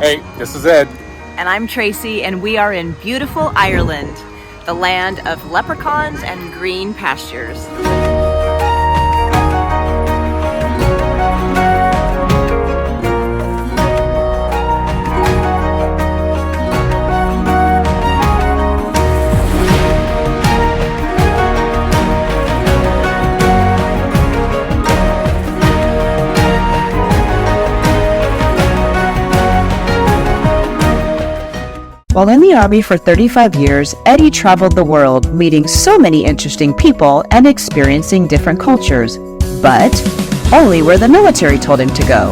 Hey, this is Ed. And I'm Tracy, and we are in beautiful Ireland, the land of leprechauns and green pastures. While in the Army for 35 years, Eddie traveled the world, meeting so many interesting people and experiencing different cultures, but only where the military told him to go.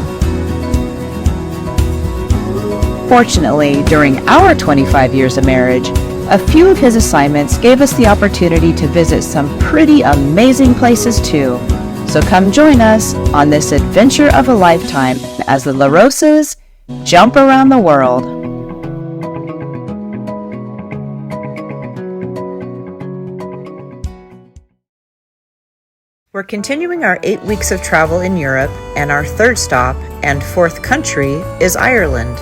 Fortunately, during our 25 years of marriage, a few of his assignments gave us the opportunity to visit some pretty amazing places too. So come join us on this adventure of a lifetime as the La Rosas jump around the world. We're continuing our 8 weeks of travel in Europe, and our third stop and fourth country is Ireland.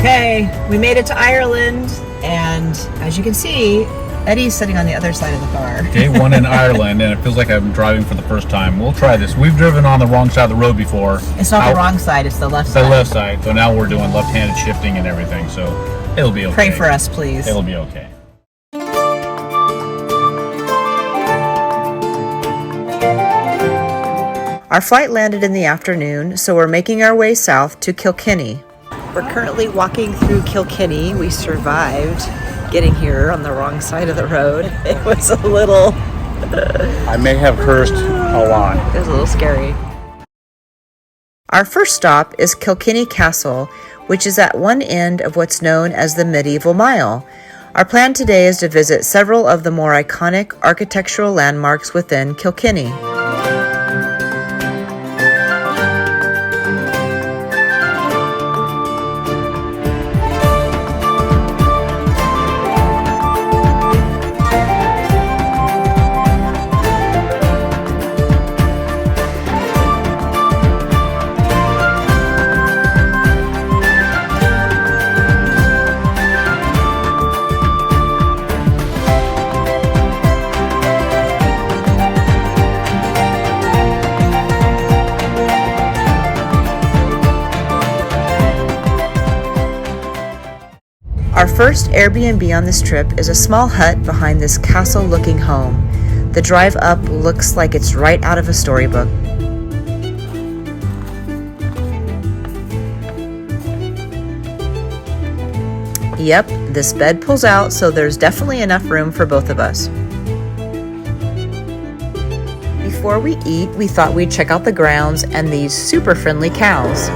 Okay, we made it to Ireland, and as you can see, Eddie's sitting on the other side of the car. Day one in Ireland, and it feels like I'm driving for the first time. We'll try this. We've driven on the wrong side of the road before. It's not the wrong side, it's the left It's side. the left side. So now we're doing left-handed shifting and everything, so it'll be okay. Pray for us, please. It'll be okay. Our flight landed in the afternoon, so we're making our way south to Kilkenny. We're currently walking through Kilkenny. We survived getting here on the wrong side of the road. It was a little... I may have cursed a lot. It was a little scary. Our first stop is Kilkenny Castle, which is at one end of what's known as the Medieval Mile. Our plan today is to visit several of the more iconic architectural landmarks within Kilkenny. Our first Airbnb on this trip is a small hut behind this castle-looking home. The drive up looks like it's right out of a storybook. Yep, this bed pulls out, so there's definitely enough room for both of us. Before we eat, we thought we'd check out the grounds and these super friendly cows.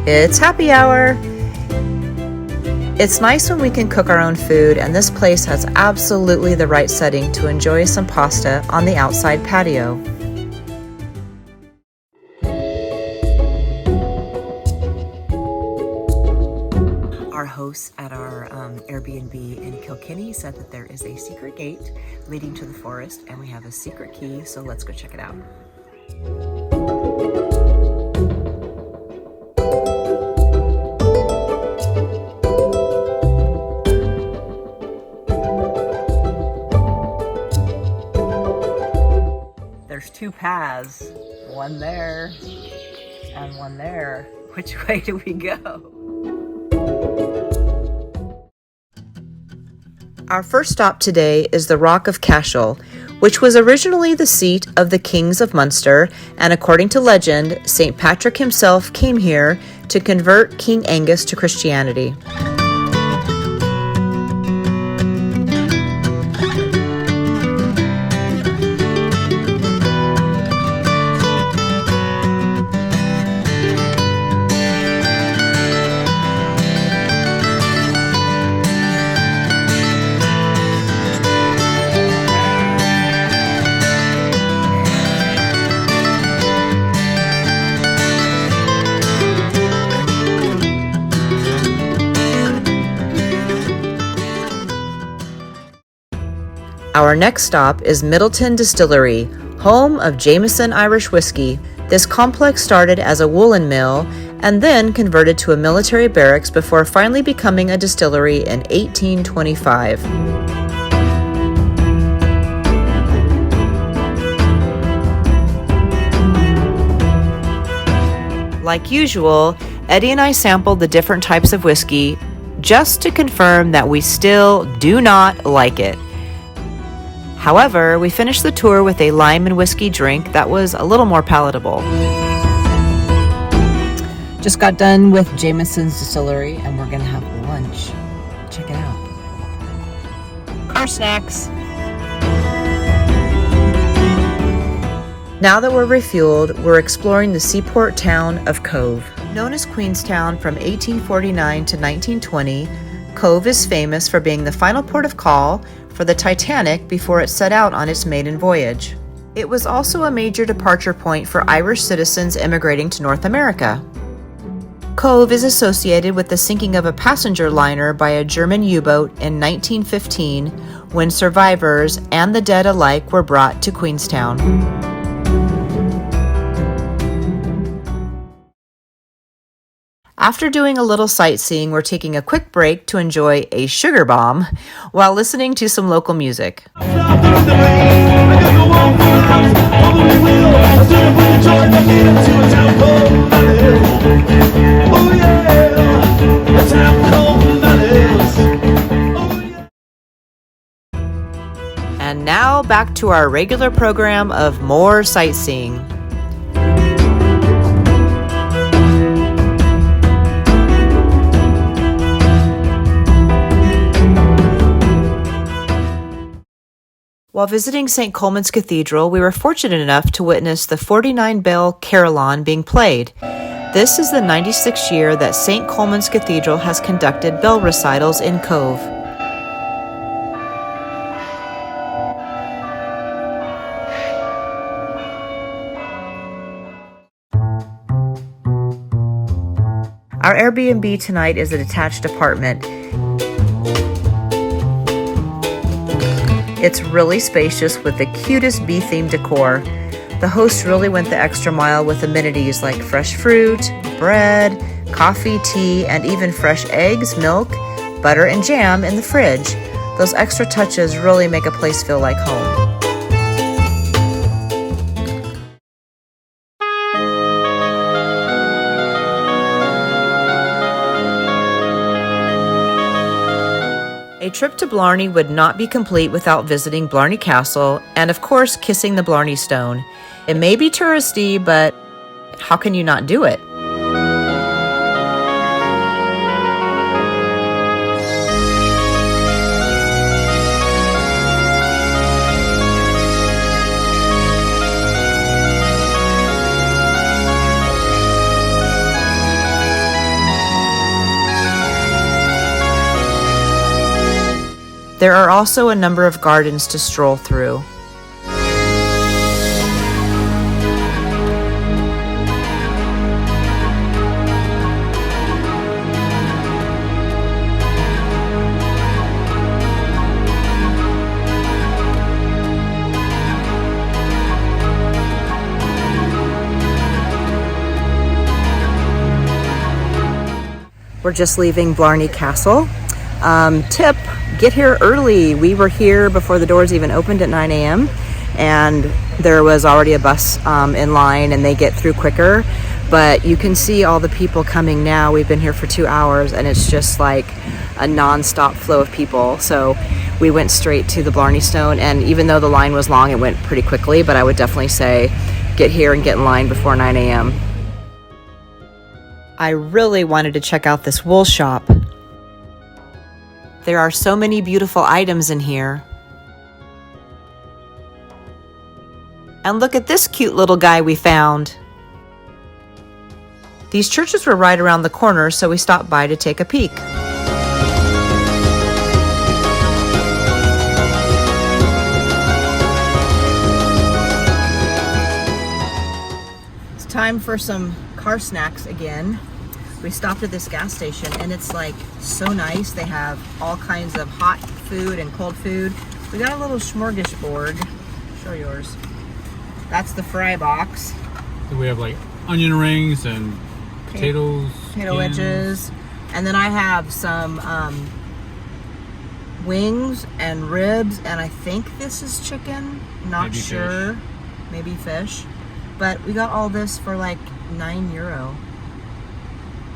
It's happy hour! It's nice when we can cook our own food, and this place has absolutely the right setting to enjoy some pasta on the outside patio. Our hosts at our Airbnb in Kilkenny said that there is a secret gate leading to the forest, and we have a secret key, so let's go check it out. There's two paths, one there and one there. Which way do we go? Our first stop today is the Rock of Cashel, which was originally the seat of the kings of Munster, and according to legend, St. Patrick himself came here to convert King Angus to Christianity. Our next stop is Middleton Distillery, home of Jameson Irish whiskey. This complex started as a woolen mill and then converted to a military barracks before finally becoming a distillery in 1825. Like usual, Eddie and I sampled the different types of whiskey just to confirm that we still do not like it. However, we finished the tour with a lime and whiskey drink that was a little more palatable. Just got done with Jameson's Distillery and we're gonna have lunch. Check it out. Car snacks. Now that we're refueled, we're exploring the seaport town of Cove. Known as Queenstown from 1849 to 1920, Cove is famous for being the final port of call for the Titanic before it set out on its maiden voyage. It was also a major departure point for Irish citizens immigrating to North America. Cove is associated with the sinking of a passenger liner by a German U-boat in 1915 when survivors and the dead alike were brought to Queenstown. After doing a little sightseeing, we're taking a quick break to enjoy a sugar bomb while listening to some local music. And now back to our regular program of more sightseeing. While visiting St. Colman's Cathedral, we were fortunate enough to witness the 49-bell carillon being played. This is the 96th year that St. Colman's Cathedral has conducted bell recitals in Cove. Our Airbnb tonight is a detached apartment. It's really spacious with the cutest bee-themed decor. The host really went the extra mile with amenities like fresh fruit, bread, coffee, tea, and even fresh eggs, milk, butter, and jam in the fridge. Those extra touches really make a place feel like home. A trip to Blarney would not be complete without visiting Blarney Castle and, of course, kissing the Blarney Stone. It may be touristy, but how can you not do it? There are also a number of gardens to stroll through. We're just leaving Blarney Castle. Tip, get here early. We were here before the doors even opened at 9 a.m. and there was already a bus in line and they get through quicker. But you can see all the people coming now. We've been here for 2 hours and it's just like a non-stop flow of people. So we went straight to the Blarney Stone, and even though the line was long, it went pretty quickly, but I would definitely say get here and get in line before 9 a.m. I really wanted to check out this wool shop. There are so many beautiful items in here. And look at this cute little guy we found. These churches were right around the corner, so we stopped by to take a peek. It's time for some car snacks again. We stopped at this gas station and it's like so nice. They have all kinds of hot food and cold food. We got a little smorgasbord. Show yours. That's the fry box. So we have like onion rings and potatoes, potato wedges, and then I have some wings and ribs, and I think this is chicken. Not Maybe sure. fish. Maybe fish. But we got all this for like €9.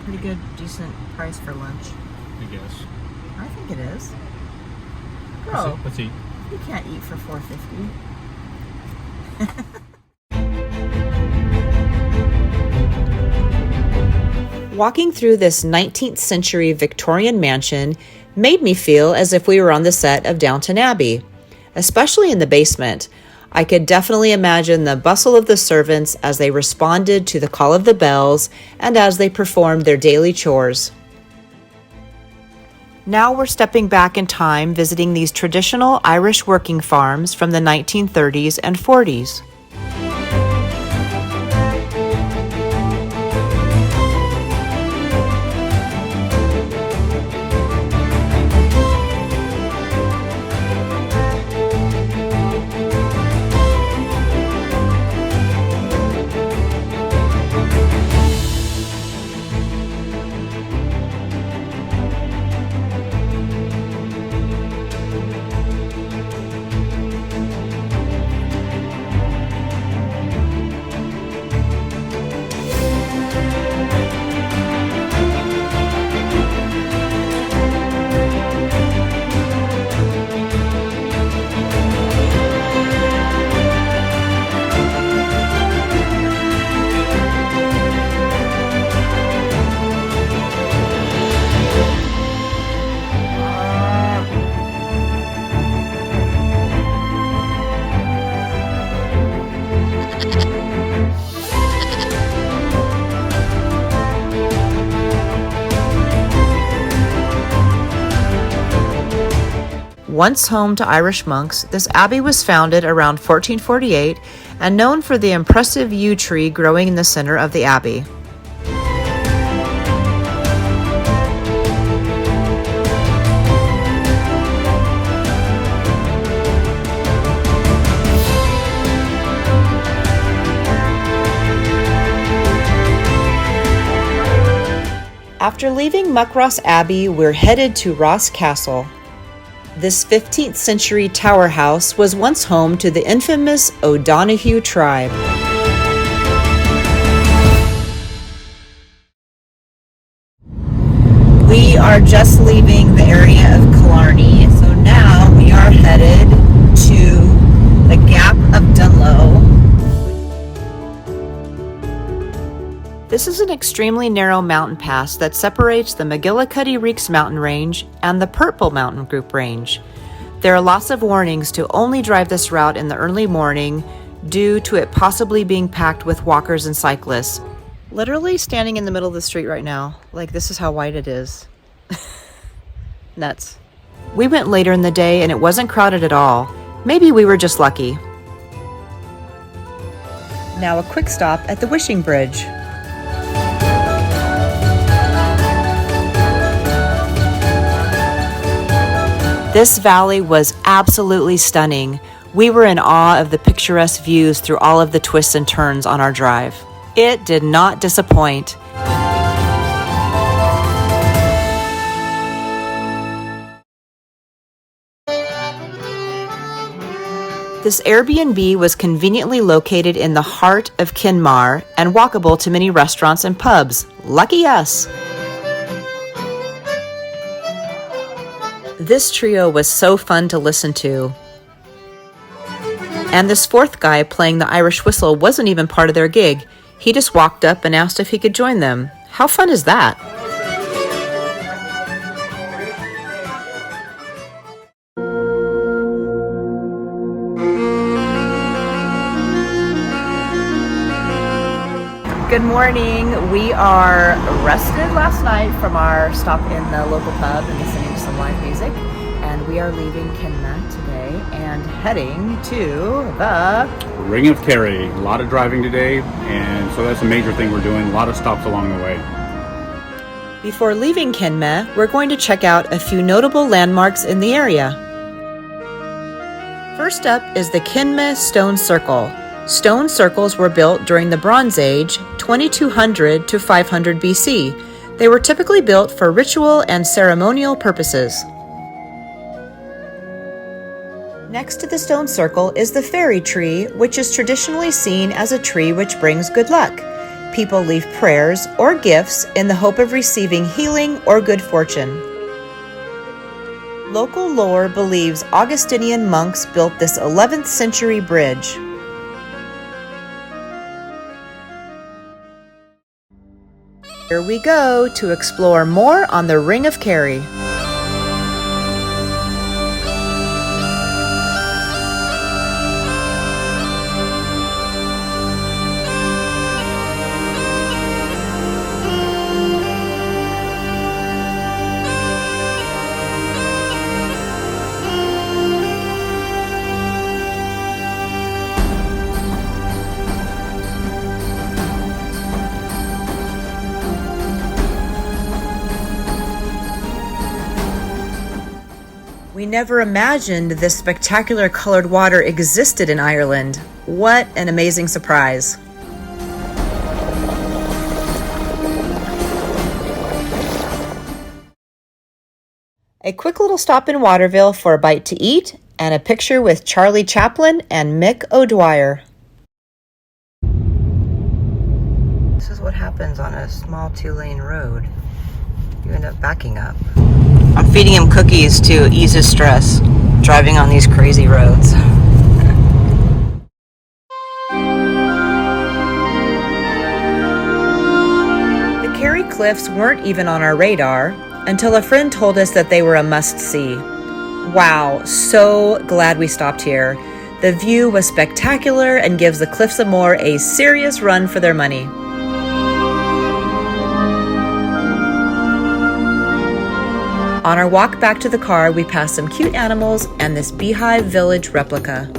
Pretty good, decent price for lunch. I guess. I think it is. Bro, Let's eat. you can't eat for $4.50. Walking through this 19th century Victorian mansion made me feel as if we were on the set of Downton Abbey, especially in the basement. I could definitely imagine the bustle of the servants as they responded to the call of the bells and as they performed their daily chores. Now we're stepping back in time visiting these traditional Irish working farms from the 1930s and 40s. Once home to Irish monks, this abbey was founded around 1448 and known for the impressive yew tree growing in the center of the abbey. After leaving Muckross Abbey, we're headed to Ross Castle. This 15th century tower house was once home to the infamous O'Donoghue tribe. We are just leaving the area of Killarney, so now we are headed to the Gap of Dunloe. This is an extremely narrow mountain pass that separates the McGillicuddy Reeks mountain range and the Purple mountain group range. There are lots of warnings to only drive this route in the early morning due to it possibly being packed with walkers and cyclists. Literally standing in the middle of the street right now. Like, this is how wide it is. Nuts. We went later in the day and it wasn't crowded at all. Maybe we were just lucky. Now a quick stop at the Wishing Bridge. This valley was absolutely stunning. We were in awe of the picturesque views through all of the twists and turns on our drive. It did not disappoint. This Airbnb was conveniently located in the heart of Kenmare and walkable to many restaurants and pubs. Lucky us! This trio was so fun to listen to. And this fourth guy playing the Irish whistle wasn't even part of their gig. He just walked up and asked if he could join them. How fun is that? Good morning. We are rested last night from our stop in the local pub and listening to some live music. And we are leaving Kenmare today and heading to the Ring of Kerry. A lot of driving today, and so that's a major thing we're doing. A lot of stops along the way. Before leaving Kenmare, we're going to check out a few notable landmarks in the area. First up is the Kenmare Stone Circle. Stone circles were built during the Bronze Age, 2200 to 500 BC. They were typically built for ritual and ceremonial purposes. Next to the stone circle is the fairy tree, which is traditionally seen as a tree which brings good luck. People leave prayers or gifts in the hope of receiving healing or good fortune. Local lore believes Augustinian monks built this 11th century bridge. Here we go to explore more on the Ring of Kerry. We never imagined this spectacular colored water existed in Ireland. What an amazing surprise. A quick little stop in Waterville for a bite to eat and a picture with Charlie Chaplin and Mick O'Dwyer. This is what happens on a small 2-lane road. You end up backing up. I'm feeding him cookies to ease his stress, driving on these crazy roads. The Kerry Cliffs weren't even on our radar until a friend told us that they were a must-see. Wow, so glad we stopped here. The view was spectacular and gives the Cliffs of Moher a serious run for their money. On our walk back to the car, we passed some cute animals and this beehive village replica.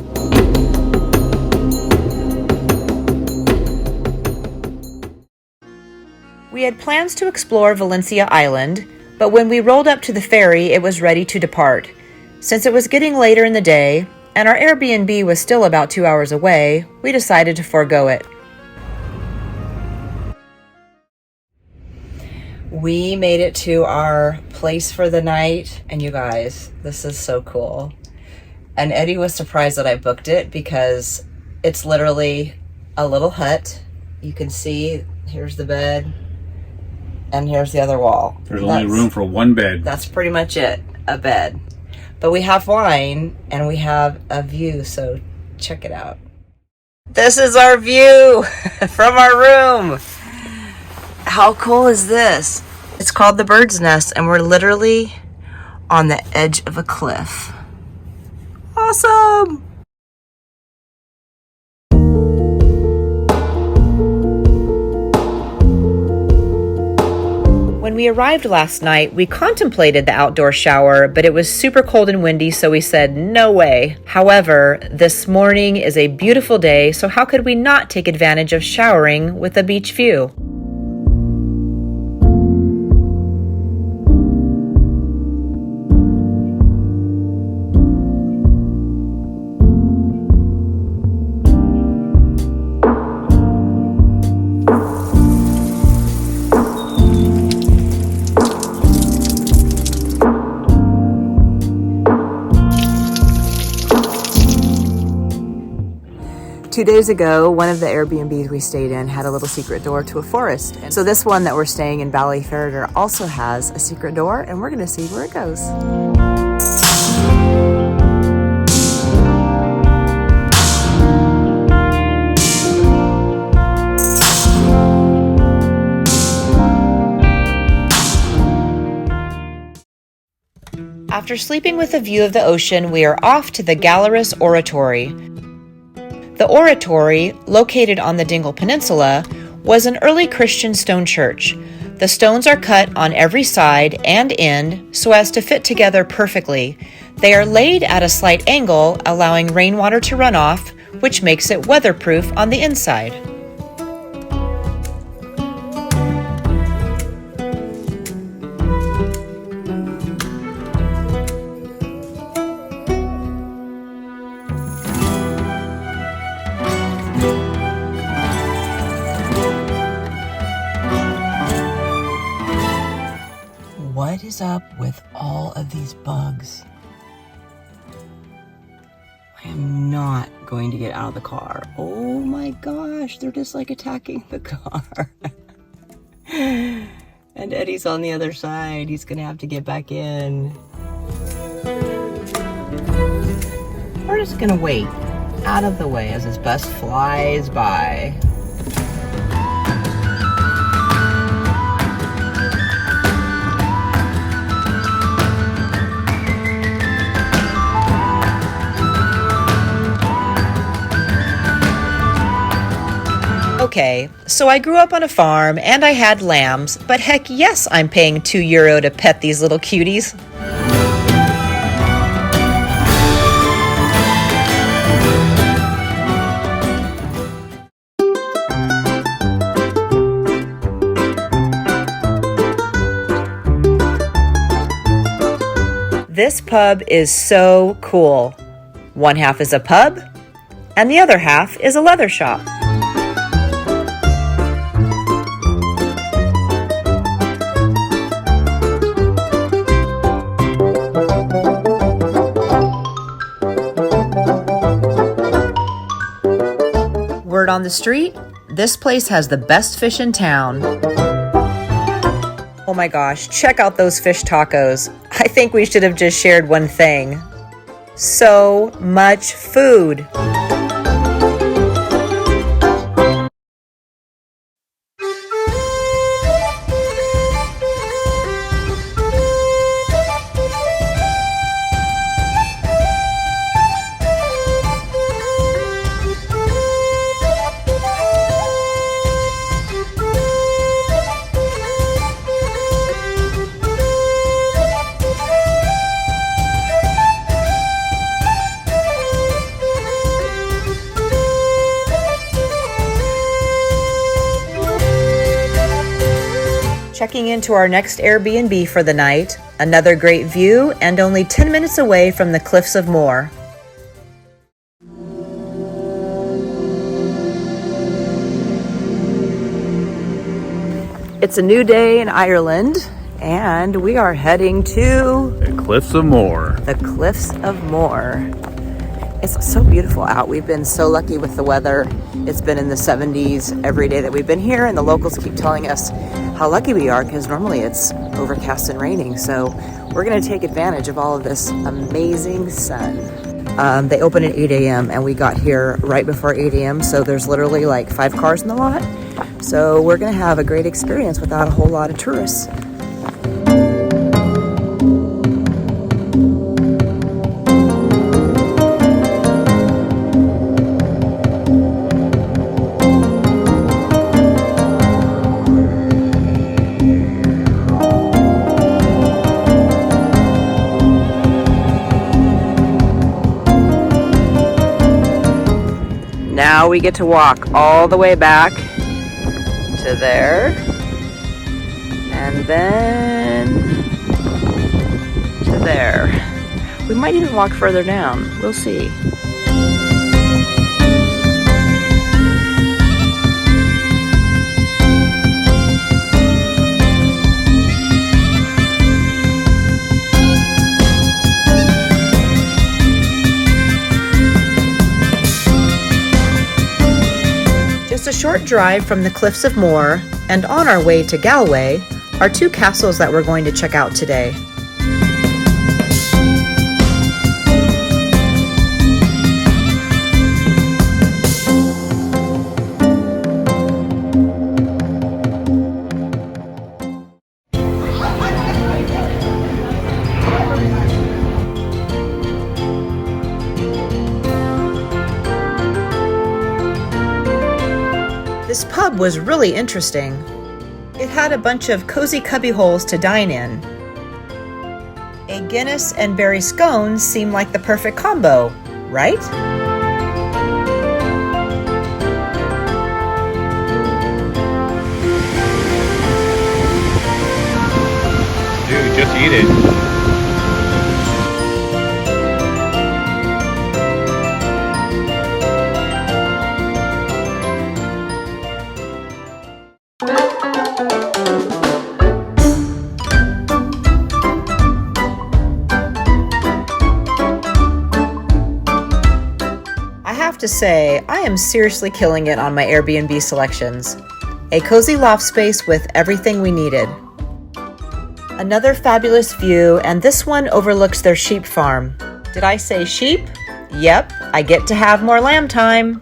We had plans to explore Valencia Island, but when we rolled up to the ferry, it was ready to depart. Since it was getting later in the day, and our Airbnb was still about 2 hours away, we decided to forego it. We made it to our place for the night, and you guys, this is so cool. And Eddie was surprised that I booked it because it's literally a little hut. You can see, here's the bed, and here's the other wall. There's only room for one bed. That's pretty much it, a bed. But we have wine, and we have a view, so check it out. This is our view from our room. How cool is this? It's called the Bird's Nest, and we're literally on the edge of a cliff. Awesome! When we arrived last night, we contemplated the outdoor shower, but it was super cold and windy, so we said no way. However, this morning is a beautiful day, so how could we not take advantage of showering with a beach view? Two days ago, one of the Airbnbs we stayed in had a little secret door to a forest. And so this one that we're staying in Ballyferder also has a secret door, and we're gonna see where it goes. After sleeping with a view of the ocean, we are off to the Gallerus Oratory. The oratory, located on the Dingle Peninsula, was an early Christian stone church. The stones are cut on every side and end so as to fit together perfectly. They are laid at a slight angle, allowing rainwater to run off, which makes it weatherproof on the inside. is up with all of these bugs? I am not going to get out of the car. Oh my gosh, they're just like attacking the car. And Eddie's on the other side. He's gonna have to get back in. We're just gonna wait out of the way as this bus flies by. Okay, so I grew up on a farm and I had lambs, but heck yes, I'm paying €2 to pet these little cuties. This pub is so cool. One half is a pub, and the other half is a leather shop. Word on the street, this place has the best fish in town. Oh my gosh, check out those fish tacos. I think we should have just shared one thing. So much food. Checking into our next Airbnb for the night, another great view and only 10 minutes away from the cliffs of Moher. It's a new day in Ireland and we are heading to The Cliffs of Moher. the cliffs of Moher. It's so beautiful out. We've been so lucky with the weather. It's been in the 70s every day that we've been here, and the locals keep telling us how lucky we are because normally it's overcast and raining. So we're going to take advantage of all of this amazing sun. They open at 8 a.m. and we got here right before 8 a.m. So there's literally like 5 cars in the lot. So we're going to have a great experience without a whole lot of tourists. Now we get to walk all the way back to there, and then to there. We might even walk further down. We'll see. Just a short drive from the Cliffs of Moher and on our way to Galway are 2 castles that we're going to check out today. This pub was really interesting. It had a bunch of cozy cubby holes to dine in. A Guinness and berry scones seemed like the perfect combo, right? Dude, just eat it. to say, I am seriously killing it on my Airbnb selections. A cozy loft space with everything we needed. Another fabulous view, and this one overlooks their sheep farm. Did I say sheep? Yep, I get to have more lamb time.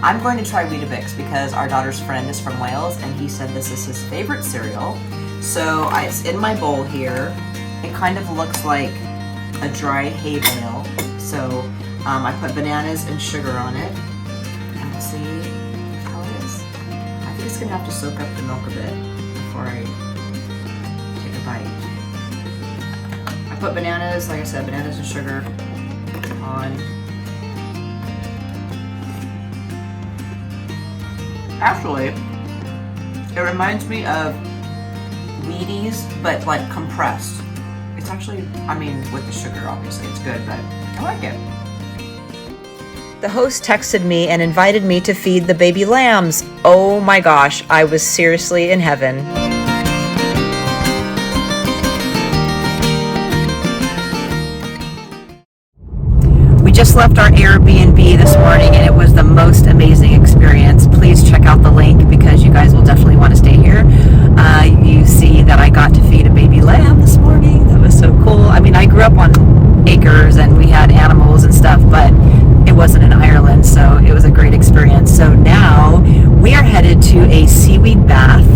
I'm going to try Weetabix because our daughter's friend is from Wales and he said this is his favorite cereal. So it's in my bowl here. It kind of looks like a dry hay bale. So I put bananas and sugar on it. And we'll see how it is. I think it's going to have to soak up the milk a bit before I take a bite. I put bananas, like I said, bananas and sugar on. Actually, it reminds me of Wheaties, but like compressed. It's actually, I mean, with the sugar, obviously, it's good, but I like it. The host texted me and invited me to feed the baby lambs. Oh my gosh, I was seriously in heaven. We just left our Airbnb this morning and it was the most amazing experience. Please check out the link because you guys will definitely want to stay here. You see that I got to feed a baby lamb this morning. That was so cool. I mean, I grew up on acres and we had animals and stuff, but it wasn't in Ireland, so it was a great experience. So now we are headed to a seaweed bath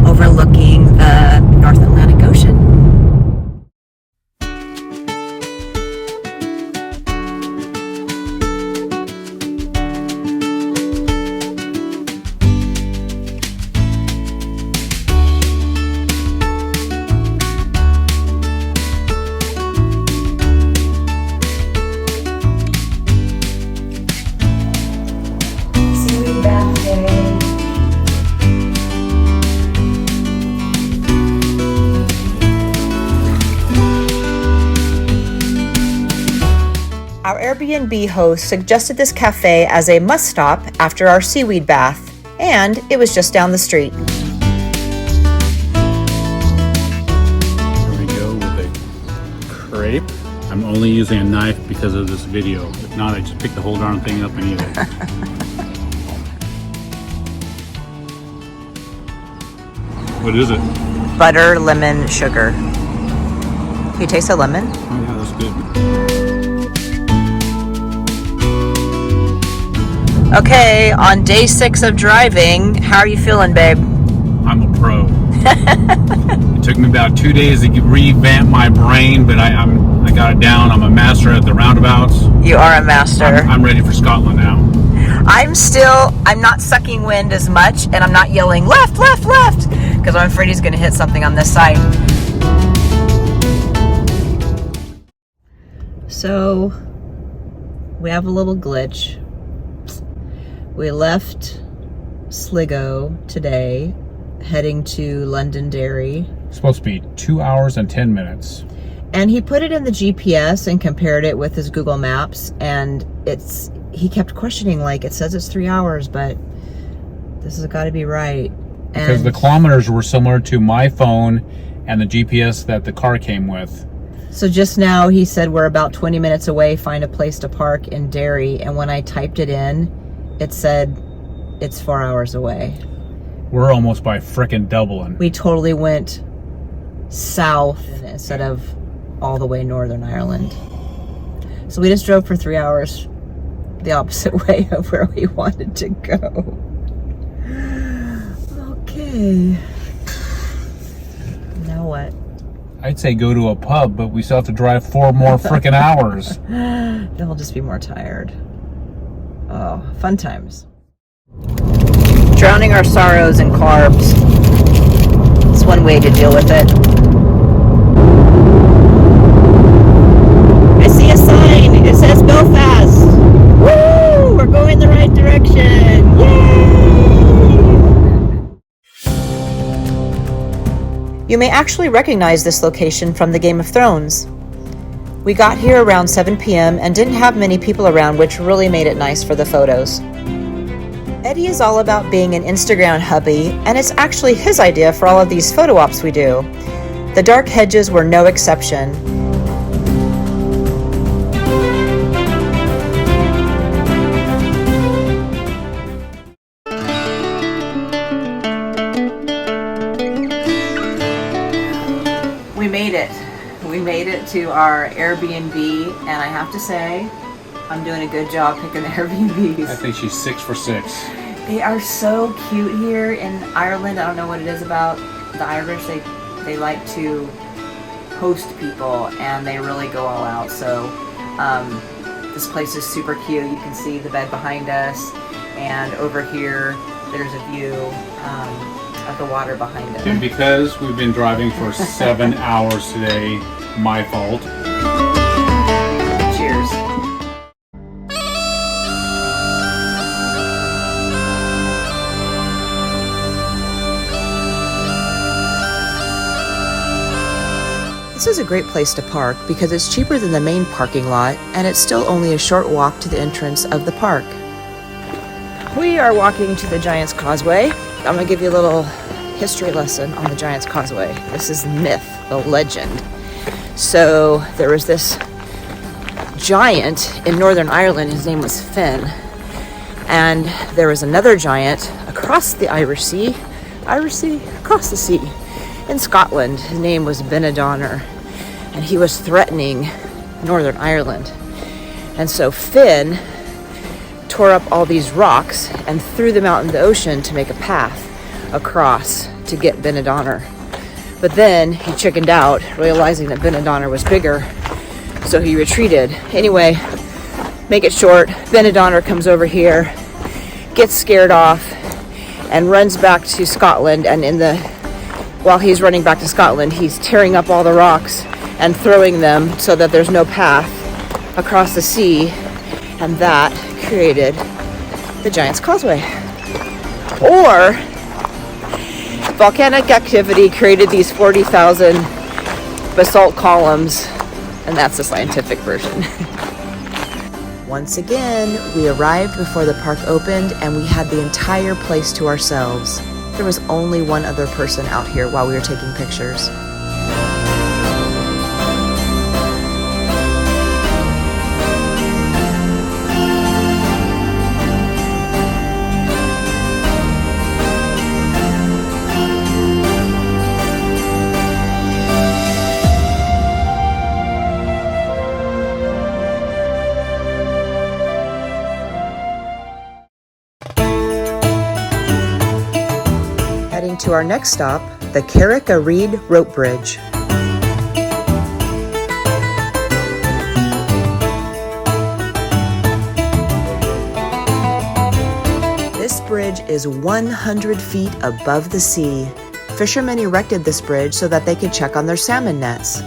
overlooking the North Atlantic Ocean. Our Airbnb host suggested this cafe as a must-stop after our seaweed bath, and it was just down the street. Here we go with a crepe. I'm only using a knife because of this video. If not, I just pick the whole darn thing up and eat it. What is it? Butter, lemon, sugar. Can you taste the lemon? Oh yeah, that's good. Okay, on day 6 of driving, how are you feeling, babe? I'm a pro. It took me about 2 days to revamp my brain, but I got it down. I'm a master at the roundabouts. You are a master. I'm ready for Scotland now. I'm not sucking wind as much, and I'm not yelling left, left, left, because I'm afraid he's going to hit something on this side. So, we have a little glitch. We left Sligo today, heading to Londonderry. It's supposed to be 2 hours and 10 minutes. And he put it in the GPS and compared it with his Google Maps, and he kept questioning, like, it says it's 3 hours, but this has got to be right. Because the kilometers were similar to my phone and the GPS that the car came with. So just now he said we're about 20 minutes away, find a place to park in Derry, and when I typed it in, it said it's 4 hours away. We're almost by frickin' Dublin. We totally went south instead of all the way Northern Ireland. So we just drove for 3 hours the opposite way of where we wanted to go. Okay. Now what? I'd say go to a pub, but we still have to drive 4 more frickin' hours. Then we'll just be more tired. Oh, fun times. Drowning our sorrows in carbs. It's one way to deal with it. I see a sign. It says Belfast. Woo! We're going the right direction. Yay! You may actually recognize this location from the Game of Thrones. We got here around 7 p.m. and didn't have many people around, which really made it nice for the photos. Eddie is all about being an Instagram hubby, and it's actually his idea for all of these photo ops we do. The dark hedges were no exception. We made it to our Airbnb, and I have to say, I'm doing a good job picking the Airbnbs. I think she's 6 for 6. They are so cute here in Ireland. I don't know what it is about the Irish. They like to host people, and they really go all out. So this place is super cute. You can see the bed behind us, and over here there's a view of the water behind us. And because we've been driving for 7 hours today, my fault. Cheers. This is a great place to park because it's cheaper than the main parking lot, and it's still only a short walk to the entrance of the park. We are walking to the Giant's Causeway. I'm going to give you a little history lesson on the Giant's Causeway. This is myth, the legend. So there was this giant in Northern Ireland. His name was Finn. And there was another giant across the across the sea in Scotland. His name was Benadonner. And he was threatening Northern Ireland. And so Finn tore up all these rocks and threw them out in the ocean to make a path across to get Benadonner. But then he chickened out, realizing that Benadonner was bigger, so he retreated. Anyway, make it short, Benadonner comes over here, gets scared off, and runs back to Scotland. And while he's running back to Scotland, he's tearing up all the rocks and throwing them so that there's no path across the sea, and that created the Giant's Causeway. Or volcanic activity created these 40,000 basalt columns, and that's the scientific version. Once again, we arrived before the park opened, and we had the entire place to ourselves. There was only one other person out here while we were taking pictures. To our next stop, the Kirriemuir Rope Bridge. This bridge is 100 feet above the sea. Fishermen erected this bridge so that they could check on their salmon nets.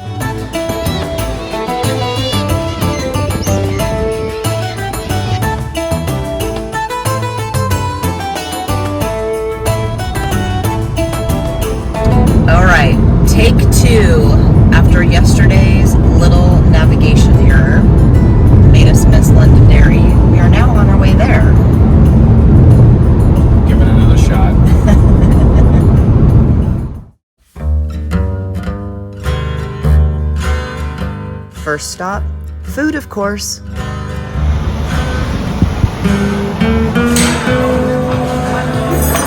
Take 2 after yesterday's little navigation error made us miss London Derry. We are now on our way there. Give it another shot. First stop, food, of course.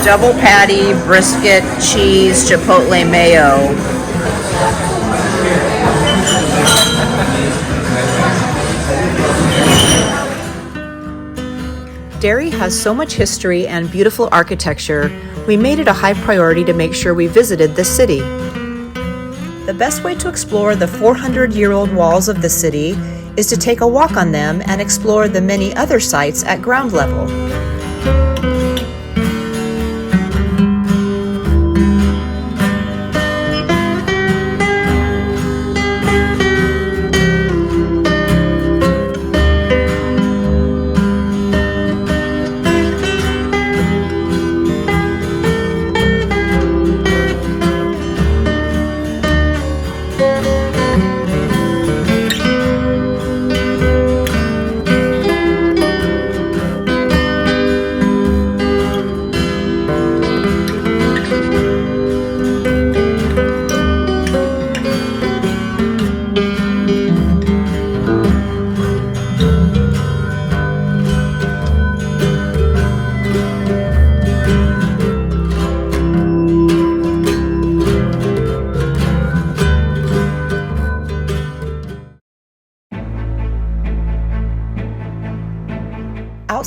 Double patty, brisket, cheese, chipotle mayo. Derry has so much history and beautiful architecture, we made it a high priority to make sure we visited this city. The best way to explore the 400-year-old walls of the city is to take a walk on them and explore the many other sites at ground level.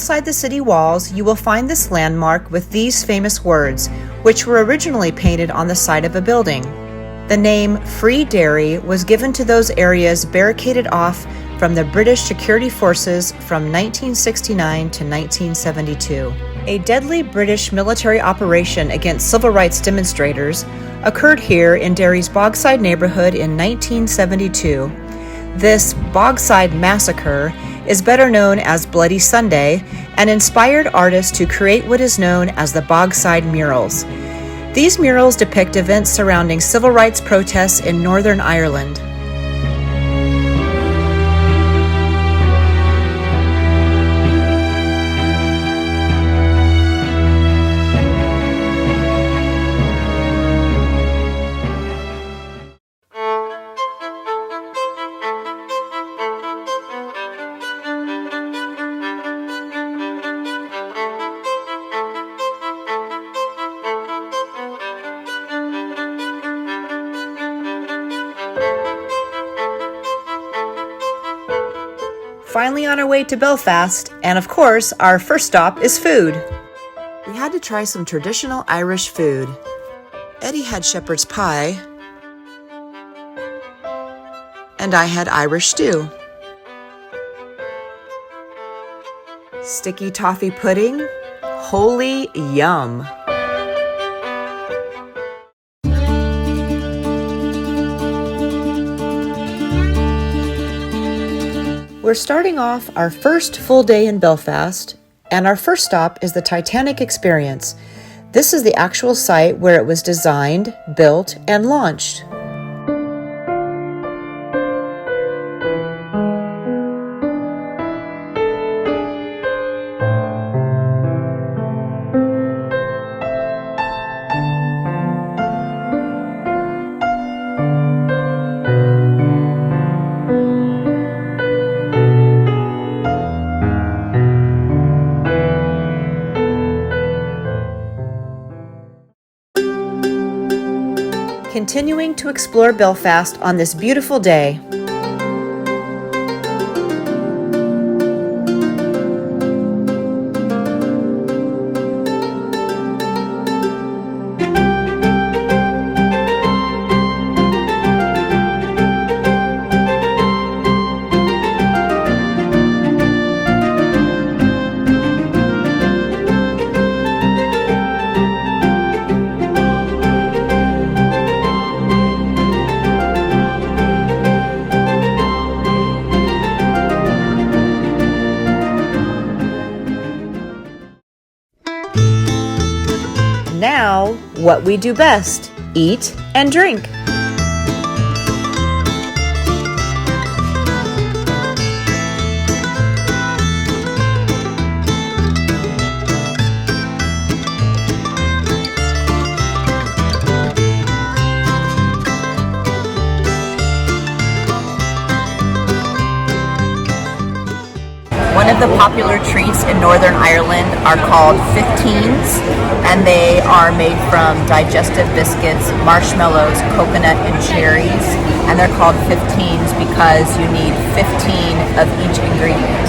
outside the city walls, you will find this landmark with these famous words, which were originally painted on the side of a building. The name Free Derry was given to those areas barricaded off from the British security forces from 1969 to 1972. A deadly British military operation against civil rights demonstrators occurred here in Derry's Bogside neighborhood in 1972. This Bogside Massacre is better known as Bloody Sunday and inspired artists to create what is known as the Bogside Murals. These murals depict events surrounding civil rights protests in Northern Ireland. Finally on our way to Belfast, and of course, our first stop is food. We had to try some traditional Irish food. Eddie had shepherd's pie, and I had Irish stew. Sticky toffee pudding, holy yum. We're starting off our first full day in Belfast, and our first stop is the Titanic Experience. This is the actual site where it was designed, built, and launched. Continuing to explore Belfast on this beautiful day. Now, what we do best, eat and drink. One of the popular treats in Northern Ireland are called 15s, and they are made from digestive biscuits, marshmallows, coconut, and cherries. And they're called 15s because you need 15 of each ingredient.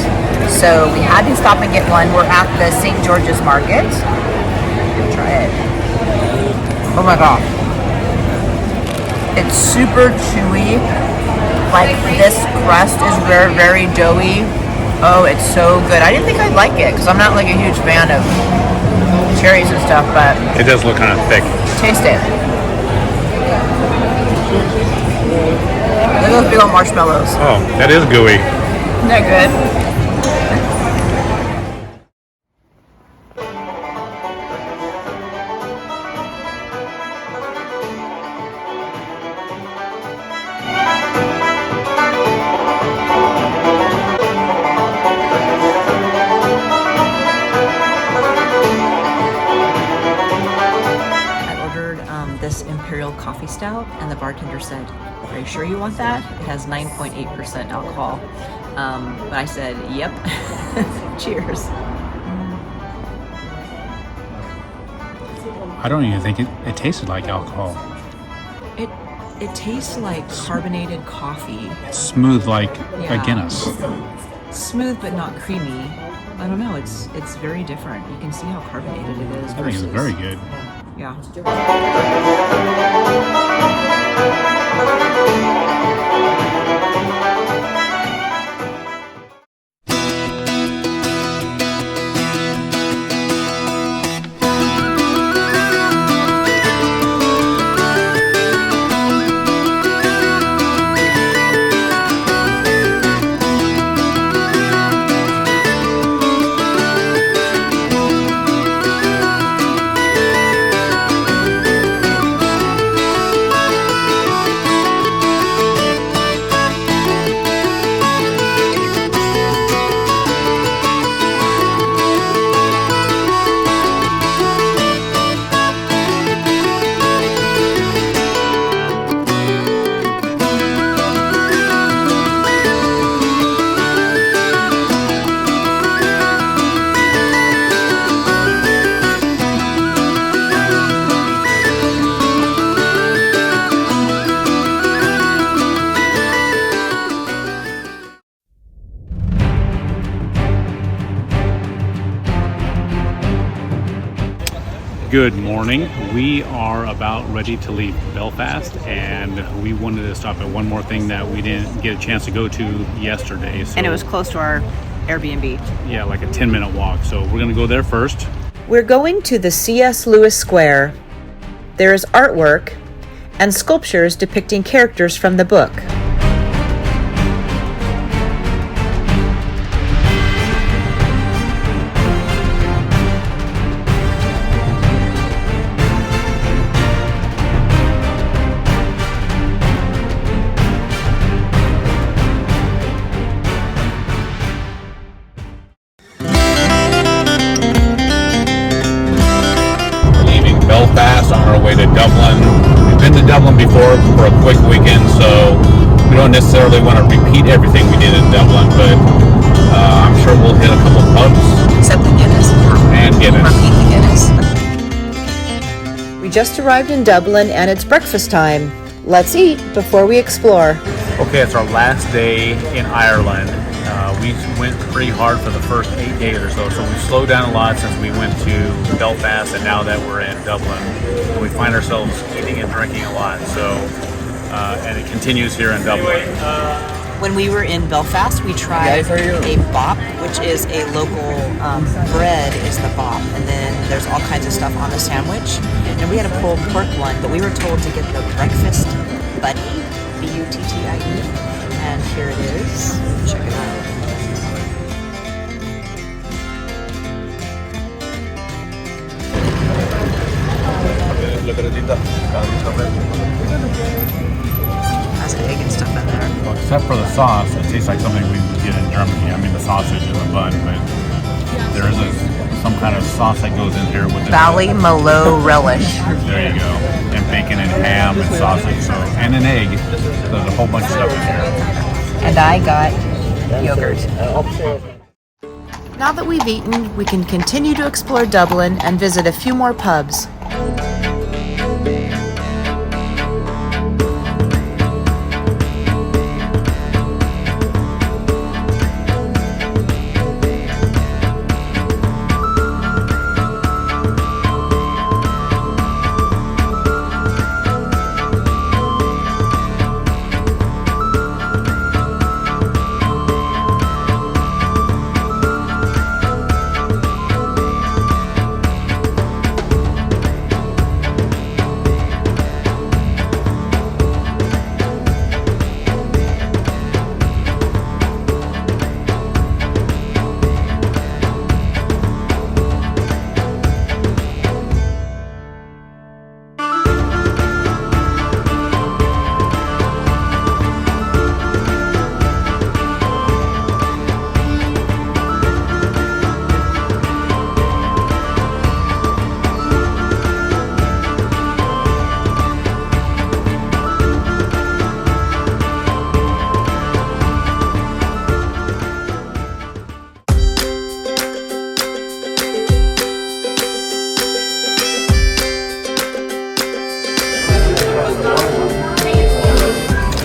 So we had to stop and get one. We're at the St. George's Market. Try it. Oh my gosh. It's super chewy. Like, this crust is very, very doughy. Oh, it's so good. I didn't think I'd like it because I'm not like a huge fan of cherries and stuff, but It does look kind of thick. taste it. Look at those big old marshmallows. Oh, that is gooey. Isn't that good? This imperial coffee stout, and the bartender said, "Are you sure you want that? It has 9.8% alcohol." But I said, "Yep." Cheers. I don't even think it tasted like alcohol. It tastes like carbonated coffee. It's smooth like a Yeah. Guinness. Smooth but not creamy. I don't know. It's very different. You can see how carbonated it is. I think it's very good. Yeah. Good morning. We are about ready to leave Belfast, and we wanted to stop at one more thing that we didn't get a chance to go to yesterday. So, And it was close to our Airbnb. yeah, like a 10-minute walk. So we're going to go there first. We're going to the C.S. Lewis Square. There is artwork and sculptures depicting characters from the book. Belfast on our way to Dublin. We've been to Dublin before for a quick weekend, so we don't necessarily want to repeat everything we did in Dublin, but I'm sure we'll hit a couple pubs. Except the Guinness. And Guinness. Repeat the Guinness. We just arrived in Dublin and it's breakfast time. Let's eat before we explore. Okay, it's our last day in Ireland. We went pretty hard for the first 8 days or so we slowed down a lot since we went to Belfast, and now that we're in Dublin, and we find ourselves eating and drinking a lot. So, and it continues here in Dublin. When we were in Belfast, we tried a bop, which is a local bread is the bop, and then there's all kinds of stuff on the sandwich. And we had a pulled pork one, but we were told to get the breakfast buddy, B-U-T-T-I-E, and here it is. Check it out. Has an egg and stuff in there. Well, except for the sauce, it tastes like something we would get in Germany. I mean, the sausage and the bun, but there is some kind of sauce that goes in here with the Valley Malo relish. There you go. And bacon and ham and sausage, so and an egg. There's a whole bunch of stuff in here. And I got yogurt. Now that we've eaten, we can continue to explore Dublin and visit a few more pubs.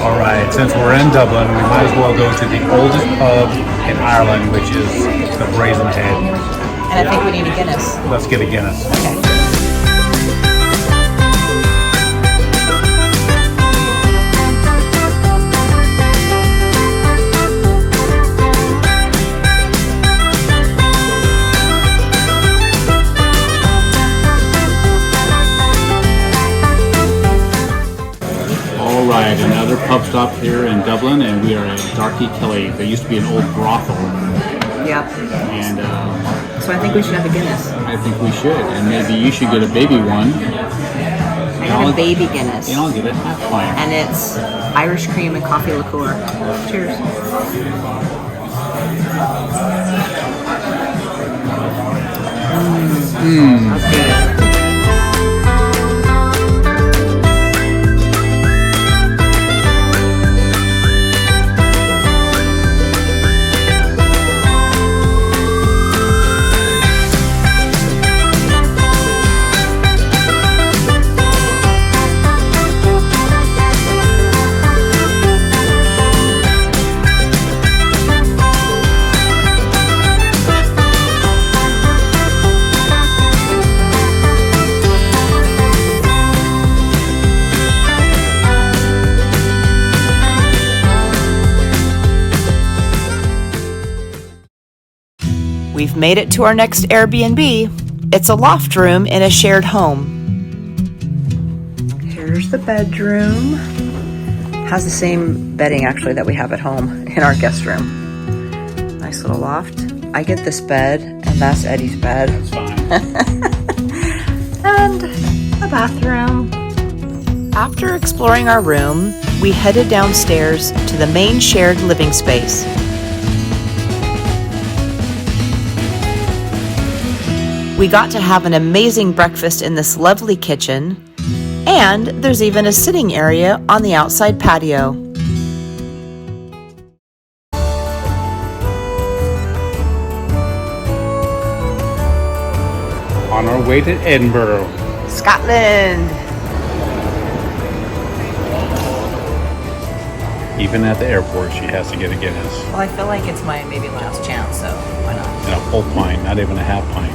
All right, since we're in Dublin, we might as well go to the oldest pub in Ireland, which is the Brazen Head. And I think we need a Guinness. Let's get a Guinness. Okay. All right, another pub stop here in Dublin, and we are at Darky Kelly. There used to be an old brothel, Yep. and So I think we should have a Guinness. I think we should, and maybe you should get a baby one. I have a baby Guinness. And I'll get a half pint. And it's Irish cream and coffee liqueur. Cheers. That's good. We've made it to our next Airbnb. It's a loft room in a shared home. Here's the bedroom. Has the same bedding actually that we have at home in our guest room. Nice little loft. I get this bed, and that's Eddie's bed. That's fine. And a bathroom. After exploring our room, we headed downstairs to the main shared living space. We got to have an amazing breakfast in this lovely kitchen, and there's even a sitting area on the outside patio. On our way to Edinburgh. Scotland! Even at the airport, she has to get a Guinness. Well, I feel like it's my maybe last chance, so why not? And a full pint, not even a half pint.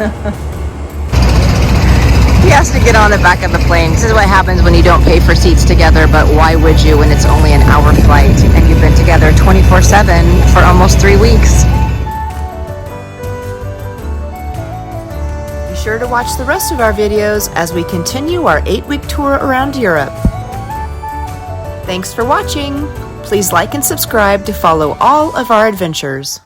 He has to get on the back of the plane. This is what happens when you don't pay for seats together, but why would you when it's only an hour flight and you've been together 24/7 for almost 3 weeks? Be sure to watch the rest of our videos as we continue our 8-week tour around Europe. Thanks for watching. Please like and subscribe to follow all of our adventures.